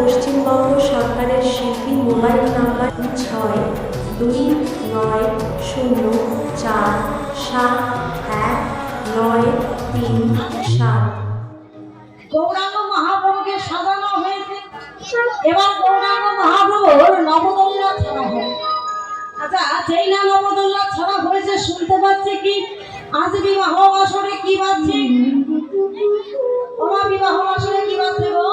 পশ্চিমবঙ্গ সরকারের শিল্পী mobile number 629047193 Gauranga মহাপ্রভুকে সাজানো হয়েছে। এবার গৌরাঙ্গ মহাপ্রভুর নবদোল্লা ছাড়া হবে। আচ্ছা, যেই না নবদোল্লা ছাড়া হয়েছে শুনতে পাচ্ছি কি আজ বিবাহ বাসরে কি বাজছে? ওমা বিবাহ বাসরে কি বাজছে গো?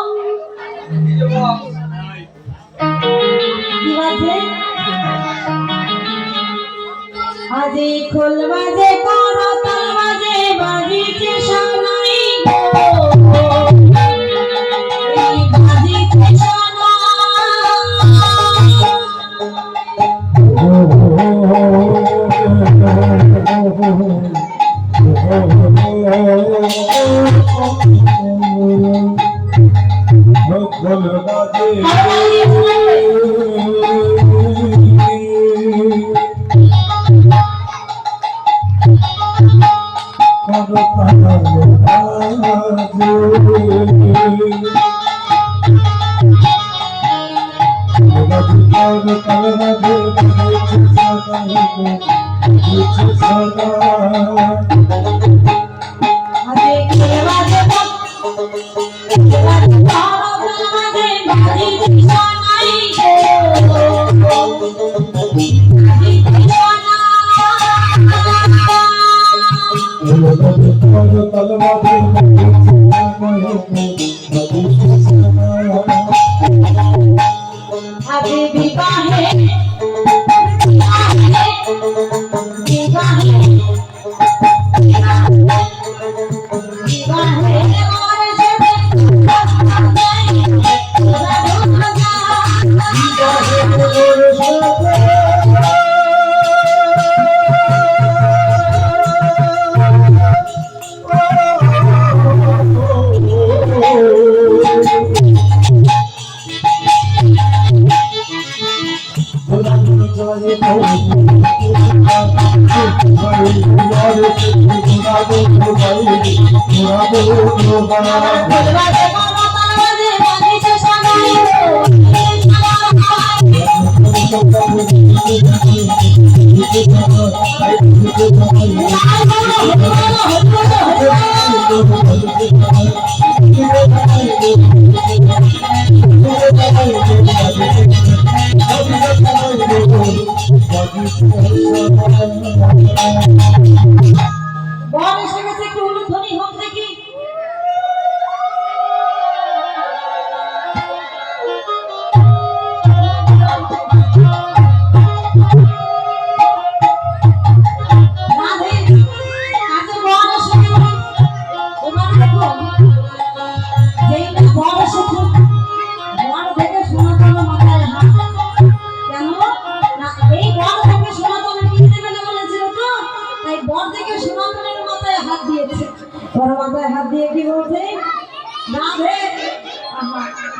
কি বাজছে? আজি খোল বাজে করতাল বাজে বাজিছে সানাই গো।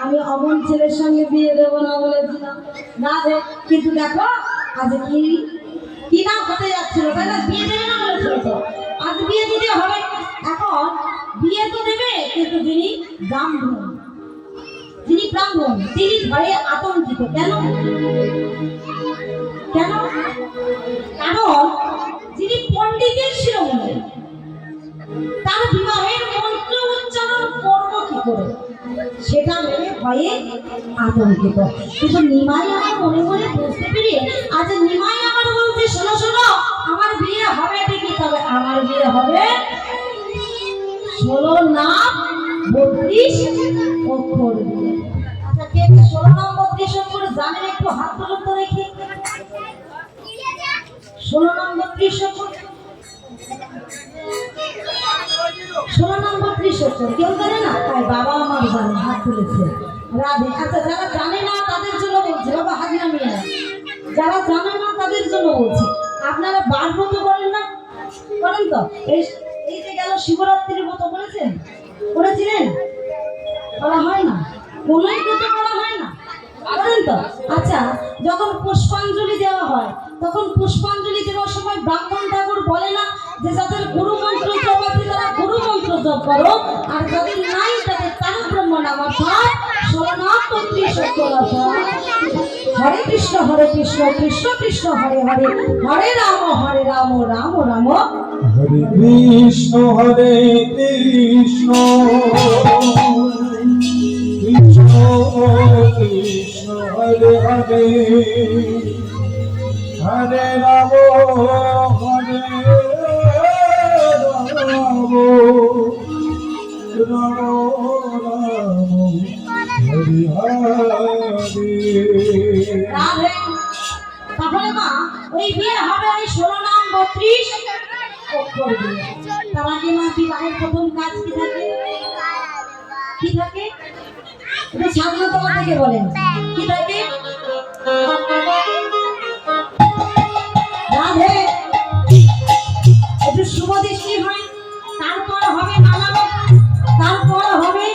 আমি অমন ছেলের সঙ্গে বিয়ে দেবো না বলেছিলাম না রে, কিন্তু দেখো আজ কি কি না হতে যাচ্ছিল, তাই না? বিয়ে দেবে না বলেছিল তো, আজ বিয়ে দিতে হবে। এখন বিয়ে তো দেবে, কিন্তু যিনি ব্রাহ্মণ, যিনি ব্রাহ্মণ তিনি ভয়ে আতঙ্কিত। কেন কেন? কারণ যিনি পণ্ডিতের শিরোমণি, তার বিবাহের মন্ত্র উচ্চারণ করবো কি করে সেটা ভেবে ভয়ে আতঙ্কিত। কিন্তু নিমাই আমার মনে মনে বুঝতে পেরে আজ নিমাই আমার বলছে, শোনো শোনো, আমার বিয়ে হবে ঠিকই, তবে আমার বিয়ে হবে 16 নাম 32 অক্ষর দিয়ে। আচ্ছা, কে 16 নাম 32 অক্ষর জানেন একটু হাত তুলুন তো দেখি। 16 নাম 32 অক্ষর, 16 নাম 32 অক্ষর কেউ জানে না? তাই বাবা আমার জানে, হাত তুলেছে রাধে। আচ্ছা, যারা জানে না তাদের জন্য বলছি, বাবা হাজিরা নিয়ে না, যারা জানে না তাদের জন্য বলছি। আপনারা বার ব্রত করেন না? করেন তো? এই যে গেল শিবরাত্রির ব্রত করেছেন, করেছিলেন? করা হয় না? কোনোই ব্রত করা হয় না, করেন তো? আচ্ছা, যখন পুষ্পাঞ্জলি দেওয়া হয় তখন পুষ্পাঞ্জলি দেওয়ার সময় ব্রাহ্মণ ঠাকুর বলে না যে যাদের গুরু মন্ত্র জপ আছে তারা গুরু মন্ত্র জপ করো, আর যাদের নাই তাদের তারা ব্রহ্ম নাম অর্থাৎ 16 নাম 32 সত্যনাথা হরে কৃষ্ণ কৃষ্ণ কৃষ্ণ হরে হরে হরে রাম রাম রাম হরে কৃষ্ণ কৃষ্ণ কৃষ্ণ হরে হরে হরে রাম রাম রাম হরে হরে। রাধে তাহলে মা ওই বিয়ে হবে ওই 16 নাম 32 অক্ষর দিয়ে। তার আগে মা বিবাহের প্রথম কাজ কি থাকে? কি থাকে? এটা স্বাধীনতা থেকে বলেন কি থাকে? রাধে একটু শুভ দৃষ্টি হয়, তারপর হবে মালা বদল, তারপর হবে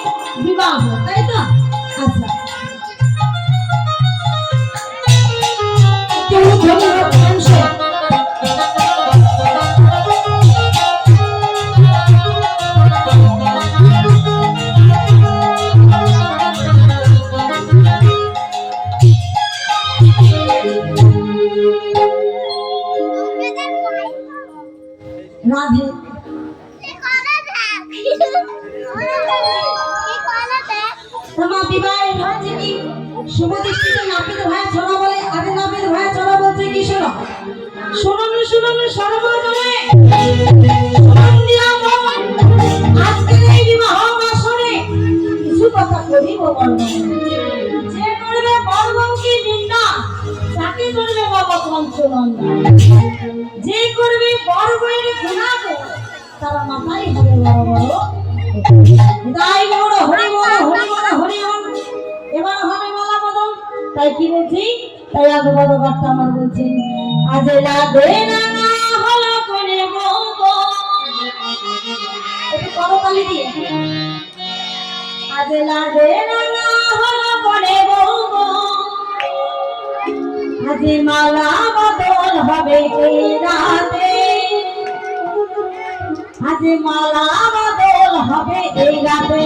বিবাহ, তাই তো? আচ্ছা রাধে তোমার বিবাহের হচ্ছে কি শুভ দৃষ্টিতে নাপিত ভাই ছড়া বলে। আরে নাপিত ভাই ছড়া বলছে কি? শোনো শুনুন সর্বজনে আজকের এই বিবাহ বাসরে কিছু কথা করিব বর্ণনা। যে করবে বর্বঙ্কি নিন্দা তাকে করবে বাবা পঞ্চনন্দা। যে করবে বর্বের গুণাগ তারা মাথায় হবে বড় বড়। তাই বড় হরি বড় হরি বল। এবার হবে মালা বদল। তাই কি বলছি? তাই আজ বড় বার্তা আমার বলছি আজ লাদে না হলো কোনে বলবো একটু করতালি দিয়ে। আজ লাদে না হলো কোনে বলবো আজ মালা বদল হবে এই রাতে। আজ মালা বদল হবে এই রাতে।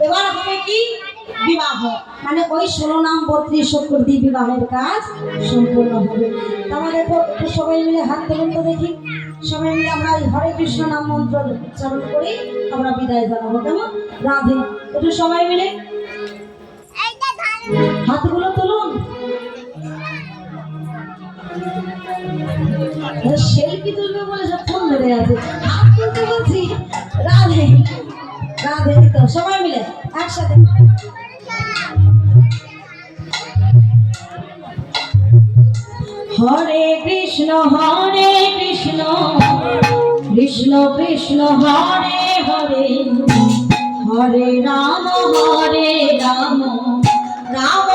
এবার হবে কি বিবাহ, মানে ওই 16 নাম 32 অক্ষর দিয়ে বিবাহের কাজ সম্পূর্ণ হবে। তাহলে সবাই মিলে হাত তুলুন তো দেখি। সবাই মিলে আমরা হরে কৃষ্ণ নাম মন্ত্র উচ্চারণ করি, আমরা বিদায় জানাবো। কেমন? রাধে একটু সবাই মিলে হাতগুলো তুলুন। সেলফি তুলবে বলে সব ফোন ধরে আছে, হাত তুলতে বলছি। রাধে রাধে তো সবাই মিলে একসাথে। হরে কৃষ্ণ কৃষ্ণ কৃষ্ণ হরে হরে হরে রাম রাম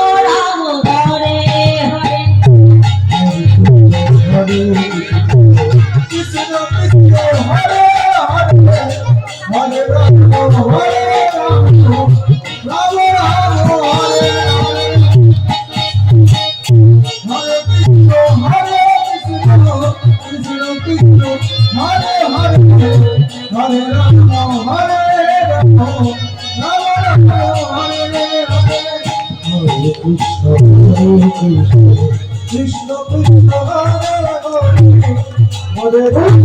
কৃষ্ণ কৃষ্ণ হরে হরে হরে রাম হরে রাম রাম রাম হরে হরে হরে কৃষ্ণ হরে কৃষ্ণ কৃষ্ণ কৃষ্ণ হরে হরে হরে রাম হরে রাম রাম রাম হরে হরে হরে কৃষ্ণ কৃষ্ণ কৃষ্ণ হরে হরে হরে রাম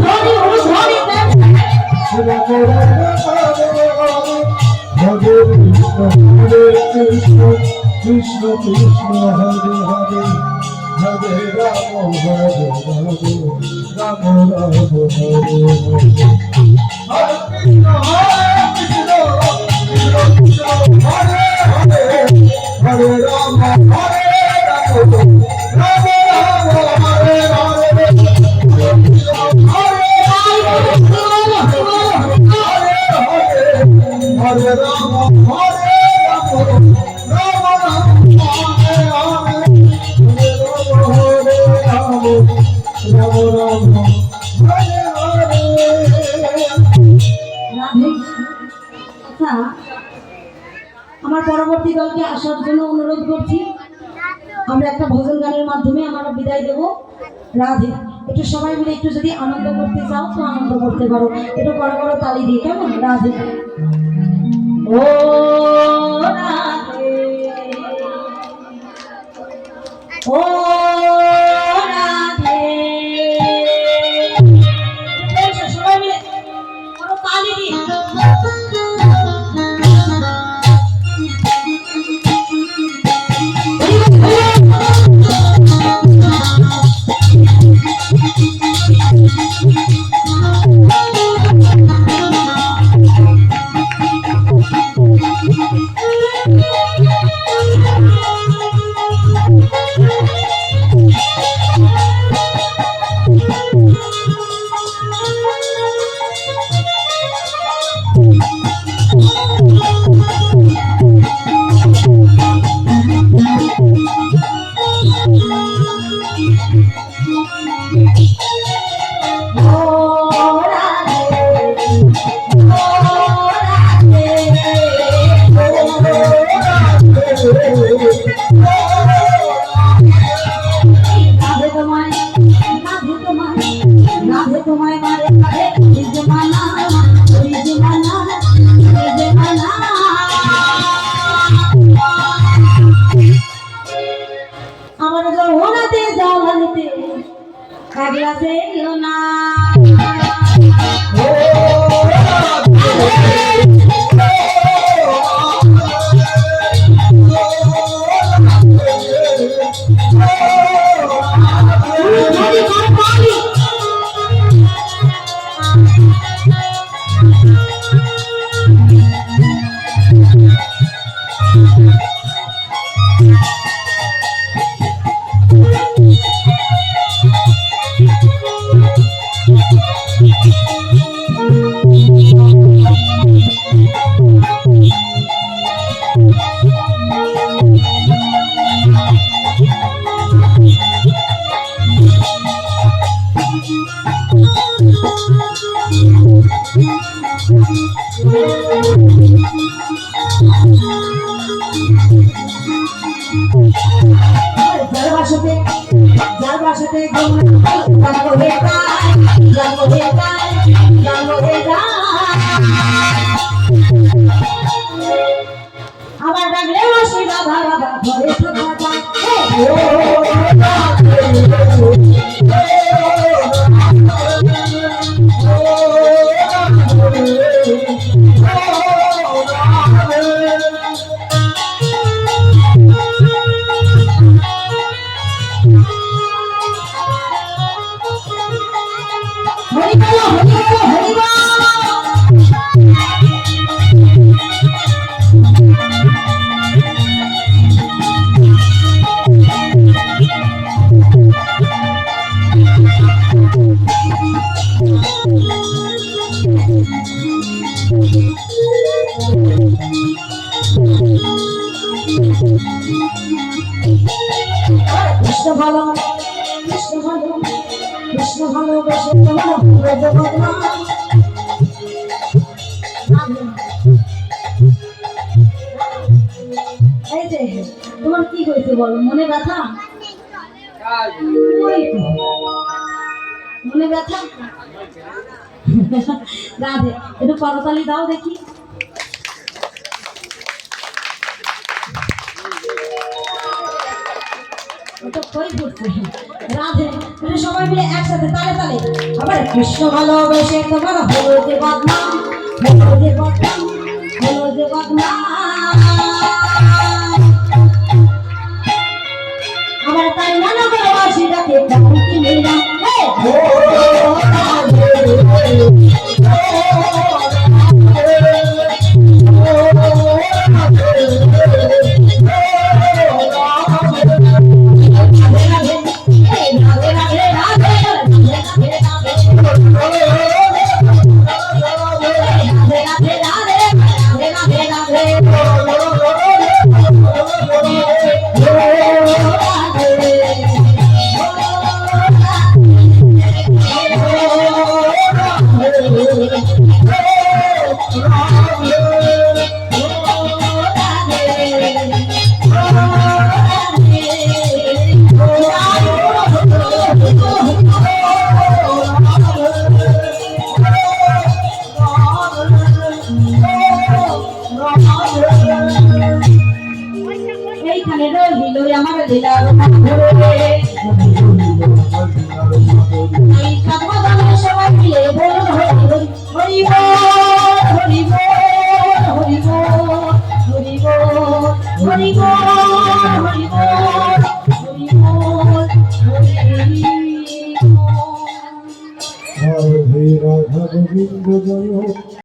হরে রাম হরে কৃষ্ণ কৃষ্ণ কৃষ্ণ কৃষ্ণ হরে হরে হরে রাম হরে রাম রাম হরে হরে হরে কৃষ্ণ কৃষ্ণ কৃষ্ণ কৃষ্ণ হরে হরে হরে রাম হরে রাম রাম রাম হরে হরে হরে রাম হরে রাম রাম রাম হরে হরে হরে রাম রাম রাম হরে হরে রাধে। আচ্ছা, আমার পরবর্তী দলকে আসার জন্য অনুরোধ করছি। আমরা একটা ভজন গানের মাধ্যমে আমরা বিদায় দেব। রাধে, একটু সবাই মিলে একটু যদি আনন্দ করতে চাও তো আনন্দ করতে পারো, একটু বড় বড় তালি দিয়ে, কেমন? রাধে। ও রাধে, ও রাধে, সবাই মিলে বড় তালি দিয়ে। আমার ডাকলে শিবা বাবা ঘরে থাকা কৃষ্ণ ভালো কৃষ্ণ ভালো কৃষ্ণ ভালোবেসে তোমার হলো যে বদনাম। এই যে তোমার কি হয়েছে বলো, মনে ব্যথা? ওই তো, মনে ব্যথা। রাধে একটু করতালি দাও দেখি। রাধে এটা সবাই মিলে একসাথে তালে তালে আবার কৃষ্ণ ভালোবেসে তোমার হলো যে বদনাম, হলো যে বদনাম, হলো যে বদনাম। আবার তাই নানা ভালোবাসিটাকে কি নিলাম এইখানে রহিল আমার লীলার সবাই মিলে বলুন হরি হরি হরি হরি হরি হরি হরি রাধে রাধা গোবিন্দ জয়